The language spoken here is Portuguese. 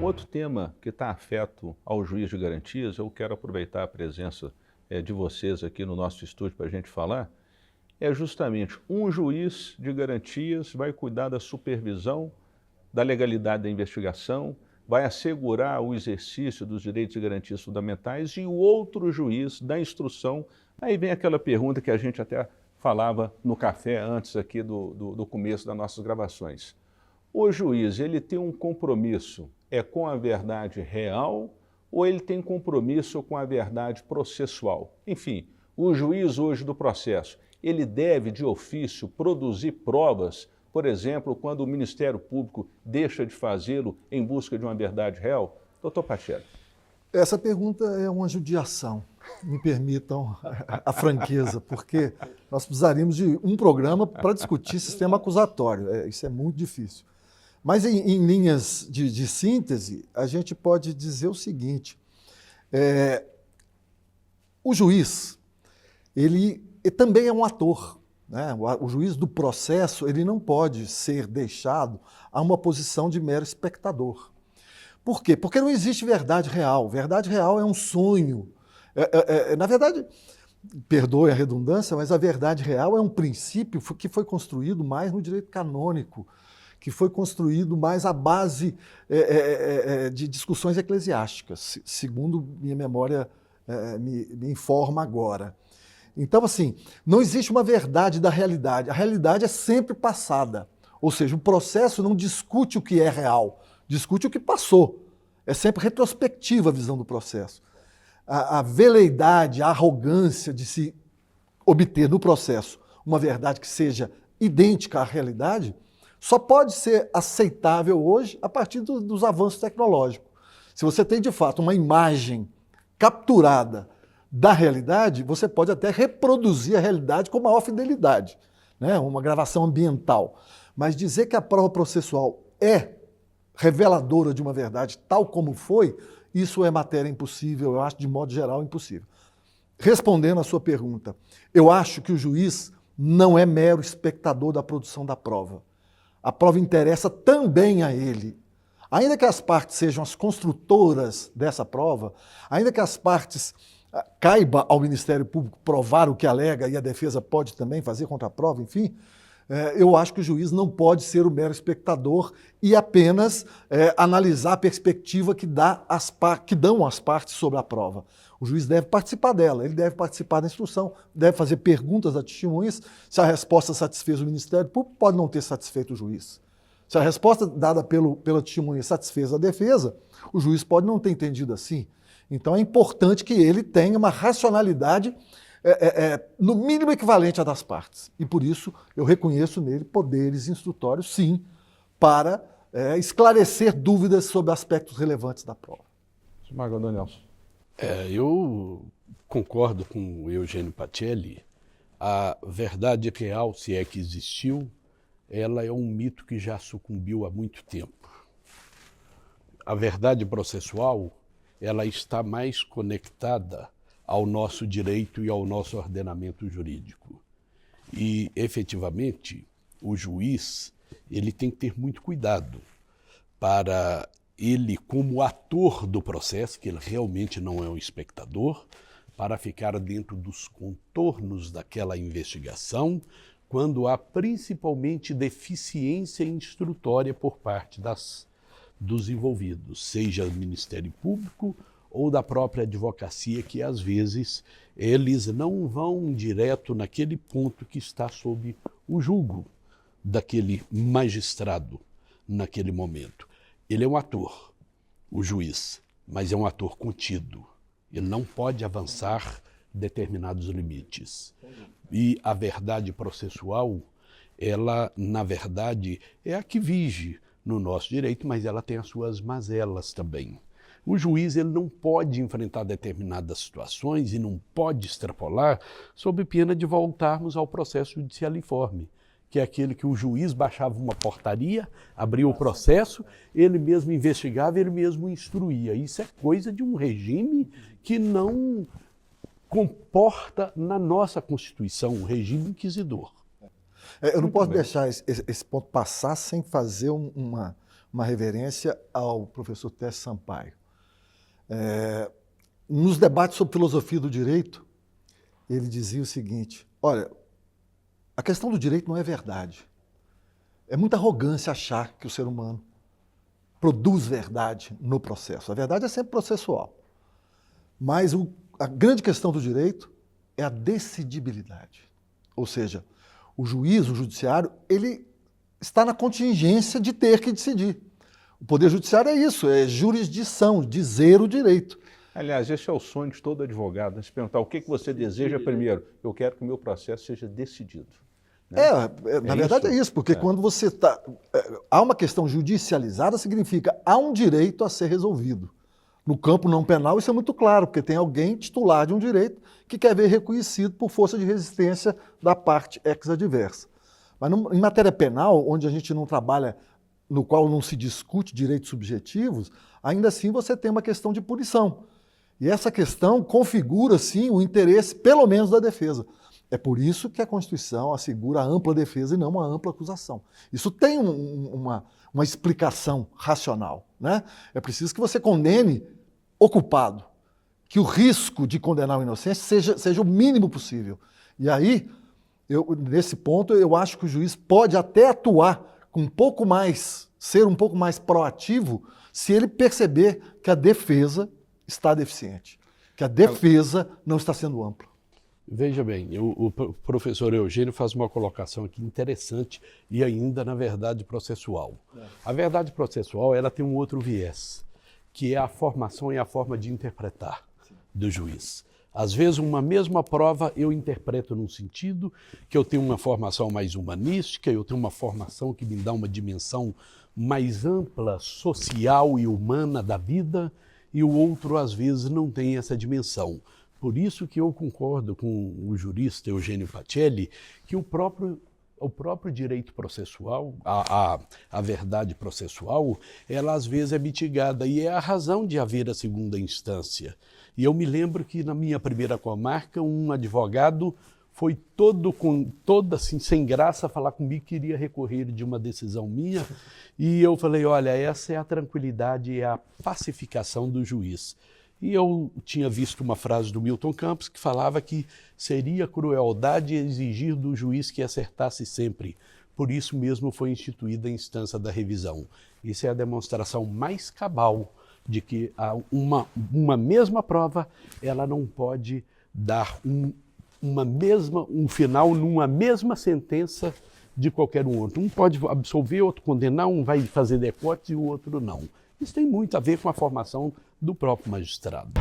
Outro tema que está afeto ao juiz de garantias, eu quero aproveitar a presença de vocês aqui no nosso estúdio para a gente falar, é justamente um juiz de garantias vai cuidar da supervisão, da legalidade da investigação, vai assegurar o exercício dos direitos e garantias fundamentais e o outro juiz da instrução. Aí vem aquela pergunta que a gente até falava no café antes aqui do começo das nossas gravações. O juiz, ele tem um compromisso com a verdade real ou ele tem compromisso com a verdade processual? Enfim, o juiz hoje do processo, ele deve de ofício produzir provas, por exemplo, quando o Ministério Público deixa de fazê-lo em busca de uma verdade real? Doutor Pacelli. Essa pergunta é uma judiação, me permitam a franqueza, porque nós precisaríamos de um programa para discutir sistema acusatório, isso é muito difícil. Mas em linhas de síntese, a gente pode dizer o seguinte, o juiz, ele também é um ator, né? O juiz do processo, ele não pode ser deixado a uma posição de mero espectador. Por quê? Porque não existe verdade real. Verdade real é um sonho. Na verdade, perdoe a redundância, mas a verdade real é um princípio que foi construído mais no direito canônico, que foi construído mais à base de discussões eclesiásticas, segundo minha memória me informa agora. Então, assim, não existe uma verdade da realidade. A realidade é sempre passada. Ou seja, o processo não discute o que é real, discute o que passou. É sempre retrospectiva a visão do processo. A veleidade, a arrogância de se obter no processo uma verdade que seja idêntica à realidade, só pode ser aceitável hoje a partir dos avanços tecnológicos. Se você tem, de fato, uma imagem capturada da realidade, você pode até reproduzir a realidade com maior fidelidade, né? Uma gravação ambiental. Mas dizer que a prova processual é reveladora de uma verdade tal como foi, isso é matéria impossível, eu acho, de modo geral, impossível. Respondendo à sua pergunta, eu acho que o juiz não é mero espectador da produção da prova. A prova interessa também a ele. Ainda que as partes sejam as construtoras dessa prova, ainda que as partes caiba ao Ministério Público provar o que alega e a defesa pode também fazer contraprova, enfim, eu acho que o juiz não pode ser o mero espectador e apenas analisar a perspectiva que dão as partes sobre a prova. O juiz deve participar dela, ele deve participar da instrução, deve fazer perguntas a testemunhas. Se a resposta satisfez o Ministério Público, pode não ter satisfeito o juiz. Se a resposta dada pela testemunha satisfez a defesa, o juiz pode não ter entendido assim. Então é importante que ele tenha uma racionalidade no mínimo equivalente à das partes. E por isso eu reconheço nele poderes instrutórios, sim, para esclarecer dúvidas sobre aspectos relevantes da prova. Mago Nelson. Eu concordo com o Eugênio Pacelli. A verdade real, se é que existiu, ela é um mito que já sucumbiu há muito tempo. A verdade processual, ela está mais conectada ao nosso direito e ao nosso ordenamento jurídico. E, efetivamente, o juiz, ele tem que ter muito cuidado para ele, como ator do processo, que ele realmente não é um espectador, para ficar dentro dos contornos daquela investigação, quando há principalmente deficiência instrutória por parte dos envolvidos, seja do Ministério Público ou da própria advocacia, que às vezes eles não vão direto naquele ponto que está sob o julgo daquele magistrado naquele momento. Ele é um ator, o juiz, mas é um ator contido. Ele não pode avançar determinados limites. E a verdade processual, ela, na verdade, é a que vige no nosso direito, mas ela tem as suas mazelas também. O juiz, ele não pode enfrentar determinadas situações e não pode extrapolar sob pena de voltarmos ao processo judicialiforme, que é aquele que o juiz baixava uma portaria, abria o processo, ele mesmo investigava, ele mesmo instruía. Isso é coisa de um regime que não comporta na nossa Constituição, um regime inquisidor. Eu não posso deixar esse ponto passar sem fazer uma uma reverência ao professor Tércio Sampaio. Nos debates sobre filosofia do direito, ele dizia o seguinte: olha, a questão do direito não é verdade. É muita arrogância achar que o ser humano produz verdade no processo. A verdade é sempre processual. Mas a grande questão do direito é a decidibilidade. Ou seja, o juiz, o judiciário, ele está na contingência de ter que decidir. O Poder Judiciário é isso, é jurisdição, dizer o direito. Aliás, esse é o sonho de todo advogado, né? Se perguntar o que você deseja primeiro. Eu quero que o meu processo seja decidido. Né? Na verdade é isso, porque quando você está... há uma questão judicializada, significa há um direito a ser resolvido. No campo não penal isso é muito claro, porque tem alguém titular de um direito que quer ver reconhecido por força de resistência da parte ex-adversa. Mas em matéria penal, onde a gente não trabalha, no qual não se discute direitos subjetivos, ainda assim você tem uma questão de punição. E essa questão configura, sim, o interesse, pelo menos, da defesa. É por isso que a Constituição assegura a ampla defesa e não uma ampla acusação. Isso tem uma explicação racional, né? É preciso que você condene o culpado, que o risco de condenar o inocente seja o mínimo possível. E aí, nesse ponto, eu acho que o juiz pode até atuar com ser um pouco mais proativo, se ele perceber que a defesa está deficiente, que a defesa não está sendo ampla. Veja bem, o professor Eugênio faz uma colocação aqui interessante e ainda na verdade processual. A verdade processual, ela tem um outro viés, que é a formação e a forma de interpretar do juiz. Às vezes, uma mesma prova eu interpreto num sentido, que eu tenho uma formação mais humanística, eu tenho uma formação que me dá uma dimensão mais ampla, social e humana da vida, e o outro, às vezes, não tem essa dimensão. Por isso que eu concordo com o jurista Eugênio Pacelli, que o próprio direito processual, a verdade processual, ela às vezes é mitigada, e é a razão de haver a segunda instância. E eu me lembro que na minha primeira comarca, um advogado foi todo assim, sem graça, falar comigo que iria recorrer de uma decisão minha, e eu falei, olha, essa é a tranquilidade e a pacificação do juiz. E eu tinha visto uma frase do Milton Campos que falava que seria crueldade exigir do juiz que acertasse sempre. Por isso mesmo foi instituída a instância da revisão. Isso é a demonstração mais cabal de que uma mesma prova ela não pode dar um final numa mesma sentença de qualquer outro. Um pode absolver, outro condenar, um vai fazer decote e o outro não. Isso tem muito a ver com a formação do próprio magistrado.